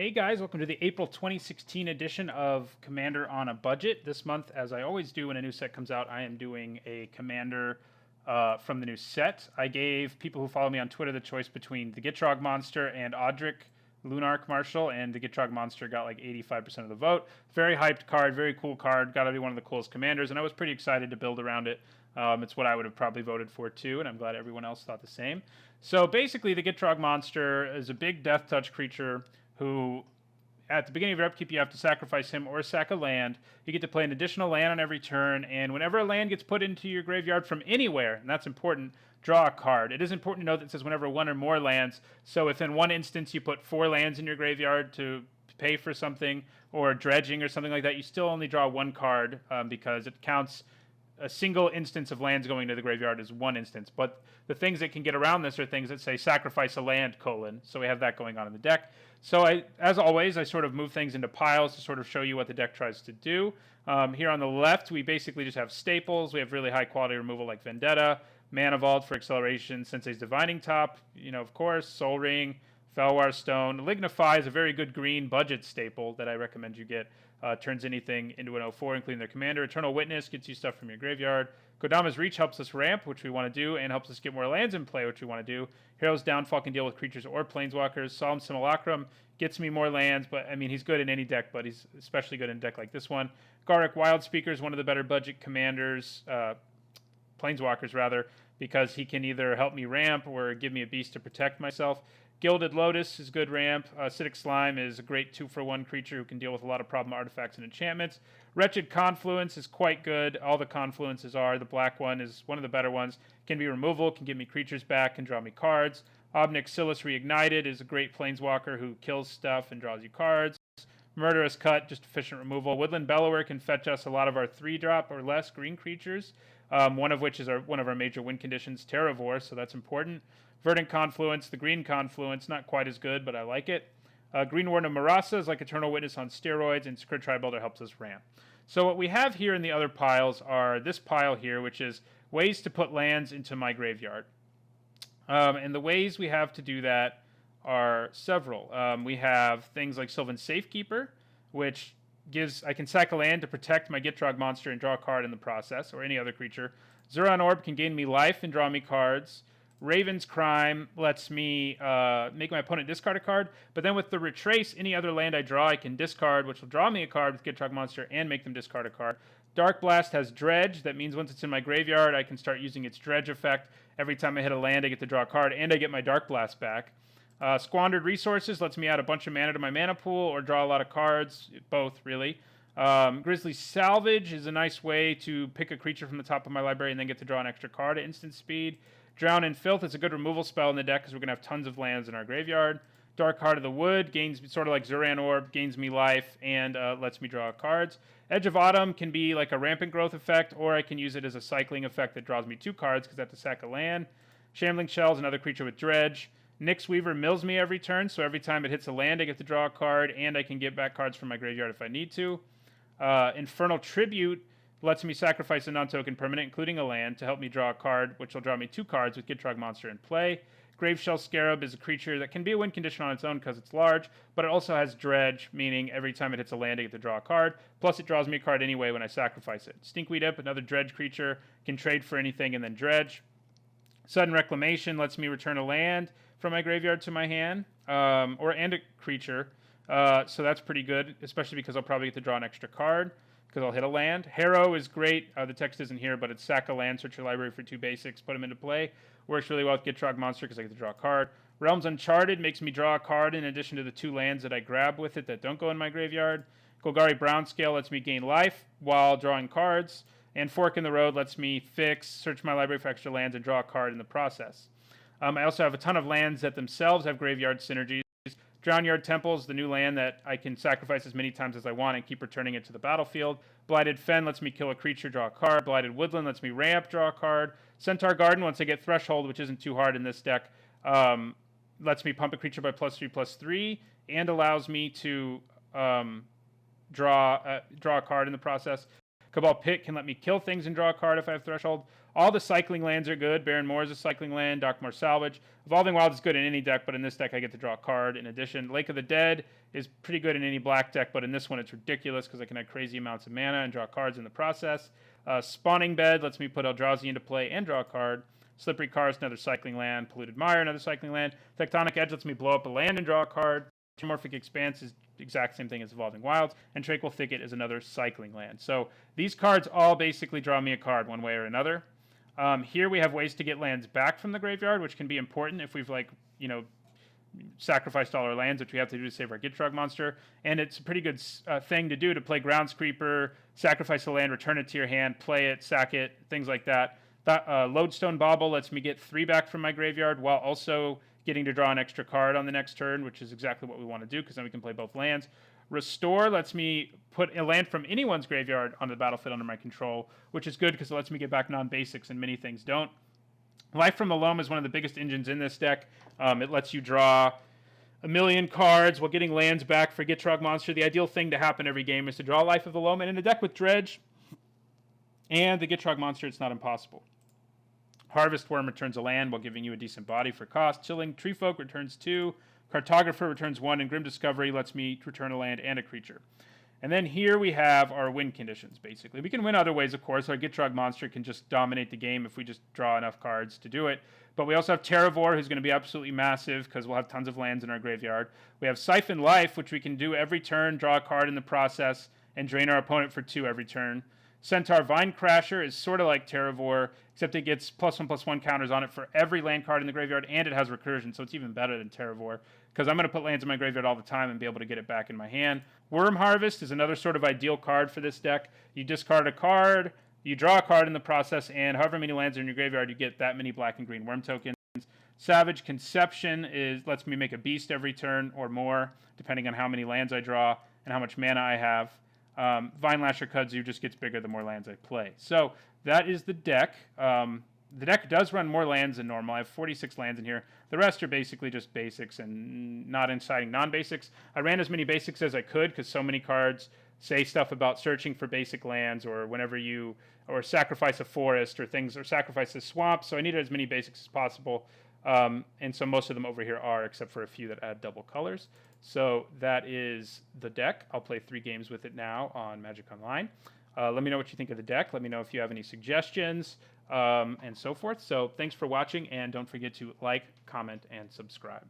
Hey guys, welcome to the April 2016 edition of Commander on a Budget. This month, as I always do when a new set comes out, I am doing a Commander from the new set. I gave people who follow me on Twitter the choice between the Gitrog monster and Audric Lunarch Marshal, and the Gitrog monster got like 85% of the vote. Very hyped card, very cool card, got to be one of the coolest commanders, and I was pretty excited to build around it. It's what I would have probably voted for too, and I'm glad everyone else thought the same. So basically, the Gitrog monster is a big death touch creature who, at the beginning of your upkeep, you have to sacrifice him or sack a land. You get to play an additional land on every turn, and whenever a land gets put into your graveyard from anywhere, and that's important, draw a card. It is important to note that it says whenever one or more lands, so if in one instance you put 4 lands in your graveyard to pay for something, or dredging or something like that, you still only draw 1 card because it counts a single instance of lands going to the graveyard as 1 instance. But the things that can get around this are things that say sacrifice a land, colon. So we have that going on in the deck. So as always, I sort of move things into piles to sort of show you what the deck tries to do. Here on the left, we basically just have staples. We have really high quality removal like Vendetta, Mana Vault for acceleration, Sensei's Divining Top, of course, Soul Ring, Felwar Stone. Lignify is a very good green budget staple that I recommend you get. Turns anything into an 0-4, including their commander. Eternal Witness gets you stuff from your graveyard. Kodama's Reach helps us ramp, which we want to do, and helps us get more lands in play, which we want to do. Hero's Downfall can deal with creatures or planeswalkers. Solemn Simulacrum gets me more lands, but I mean, he's good in any deck, but he's especially good in a deck like this one. Garruk Wildspeaker is one of the better budget commanders, planeswalkers rather, because he can either help me ramp or give me a beast to protect myself. Gilded Lotus is good ramp. Acidic Slime is a great 2-for-1 creature who can deal with a lot of problem artifacts and enchantments. Wretched Confluence is quite good. All the Confluences are. The black one is one of the better ones. Can be removal, can give me creatures back, can draw me cards. Obnic Silas Reignited is a great planeswalker who kills stuff and draws you cards. Murderous Cut, just efficient removal. Woodland Bellower can fetch us a lot of our 3-drop or less green creatures, one of which is one of our major win conditions, Terravore, so that's important. Verdant Confluence, the green Confluence, not quite as good, but I like it. Green Warden of Marasa is like Eternal Witness on steroids, and Sacred Tribuilder helps us ramp. So what we have here in the other piles are this pile here, which is ways to put lands into my graveyard. And the ways we have to do that are several. We have things like Sylvan Safekeeper, which gives I can sack a land to protect my Gitrog monster and draw a card in the process, or any other creature. Zuran Orb can gain me life and draw me cards. Raven's Crime lets me make my opponent discard a card, but then with the Retrace, any other land I draw I can discard, which will draw me a card with Gitrog monster and make them discard a card. Dark Blast has Dredge. That means once it's in my graveyard, I can start using its Dredge effect. Every time I hit a land, I get to draw a card, and I get my Dark Blast back. Squandered Resources lets me add a bunch of mana to my mana pool or draw a lot of cards, both really. Grizzly Salvage is a nice way to pick a creature from the top of my library and then get to draw an extra card at instant speed. Drown in Filth is a good removal spell in the deck because we're going to have tons of lands in our graveyard. Dark Heart of the Wood gains, sort of like Zuran Orb, gains me life and lets me draw cards. Edge of Autumn can be like a rampant growth effect, or I can use it as a cycling effect that draws me 2 cards because I have to sack a land. Shambling Shell is another creature with Dredge. Nyx Weaver mills me every turn, so every time it hits a land I get to draw a card, and I can get back cards from my graveyard if I need to. Infernal Tribute lets me sacrifice a non-token permanent, including a land, to help me draw a card, which will draw me 2 cards with Gitrog monster in play. Graveshell Scarab is a creature that can be a win condition on its own because it's large, but it also has Dredge, meaning every time it hits a land I get to draw a card, plus it draws me a card anyway when I sacrifice it. Stinkweed Imp, another Dredge creature, can trade for anything and then Dredge. Sudden Reclamation lets me return a land from my graveyard to my hand, and a creature, so that's pretty good, especially because I'll probably get to draw an extra card because I'll hit a land. Harrow is great. The text isn't here, but it's sack a land, search your library for 2 basics, put them into play. Works really well with Gitrog monster because I get to draw a card. Realms Uncharted makes me draw a card in addition to the 2 lands that I grab with it that don't go in my graveyard. Golgari Brownscale lets me gain life while drawing cards. And Fork in the Road lets me fix, search my library for extra lands, and draw a card in the process. I also have a ton of lands that themselves have graveyard synergies. Drownyard Temple is the new land that I can sacrifice as many times as I want and keep returning it to the battlefield. Blighted Fen lets me kill a creature, draw a card. Blighted Woodland lets me ramp, draw a card. Centaur Garden, once I get Threshold, which isn't too hard in this deck, lets me pump a creature by +3/+3 and allows me to draw a card in the process. Cabal Pit can let me kill things and draw a card if I have Threshold. All the cycling lands are good. Baron Moor is a cycling land. Darkmoor Salvage. Evolving Wild is good in any deck, but in this deck I get to draw a card. In addition, Lake of the Dead is pretty good in any black deck, but in this one it's ridiculous because I can have crazy amounts of mana and draw cards in the process. Spawning Bed lets me put Eldrazi into play and draw a card. Slippery Karst, another cycling land. Polluted Mire, another cycling land. Tectonic Edge lets me blow up a land and draw a card. Metamorphic Expanse is the exact same thing as Evolving Wilds. And Tranquil Thicket is another cycling land. So these cards all basically draw me a card one way or another. Here we have ways to get lands back from the graveyard, which can be important if we've, sacrificed all our lands, which we have to do to save our Gitrog monster. And it's a pretty good thing to do to play Grounds Creeper, sacrifice a land, return it to your hand, play it, sack it, things like that. Lodestone Bauble lets me get 3 back from my graveyard while also getting to draw an extra card on the next turn, which is exactly what we want to do because then we can play both lands. Restore lets me put a land from anyone's graveyard on the battlefield under my control, which is good because it lets me get back non-basics and many things don't. Life from the Loam is one of the biggest engines in this deck. It lets you draw a million cards while getting lands back for Gitrog Monster. The ideal thing to happen every game is to draw Life of the Loam, and in a deck with Dredge and the Gitrog Monster, it's not impossible. Harvest Worm returns a land while giving you a decent body for cost. Chilling Treefolk returns 2. Cartographer returns 1, and Grim Discovery lets me return a land and a creature. And then here we have our win conditions, basically. We can win other ways, of course. Our Gitrog Monster can just dominate the game if we just draw enough cards to do it. But we also have Terravor, who's going to be absolutely massive because we'll have tons of lands in our graveyard. We have Siphon Life, which we can do every turn, draw a card in the process, and drain our opponent for 2 every turn. Centaur Vinecrasher is sort of like Terravor, except it gets +1/+1 counters on it for every land card in the graveyard, and it has recursion, so it's even better than Terravor, because I'm going to put lands in my graveyard all the time and be able to get it back in my hand. Worm Harvest is another sort of ideal card for this deck. You discard a card, you draw a card in the process, and however many lands are in your graveyard, you get that many black and green worm tokens. Savage Conception lets me make a beast every turn or more, depending on how many lands I draw and how much mana I have. Vinelasher Kudzu just gets bigger the more lands I play. So that is the deck. The deck does run more lands than normal. I have 46 lands in here. The rest are basically just basics and not inciting non-basics. I ran as many basics as I could because so many cards say stuff about searching for basic lands or whenever you or sacrifice a forest or things or sacrifice a swamp. So I needed as many basics as possible. And so most of them over here are, except for a few that add double colors. So that is the deck. I'll play 3 games with it now on Magic Online. Let me know what you think of the deck. Let me know if you have any suggestions and so forth. So thanks for watching, and don't forget to like, comment, and subscribe.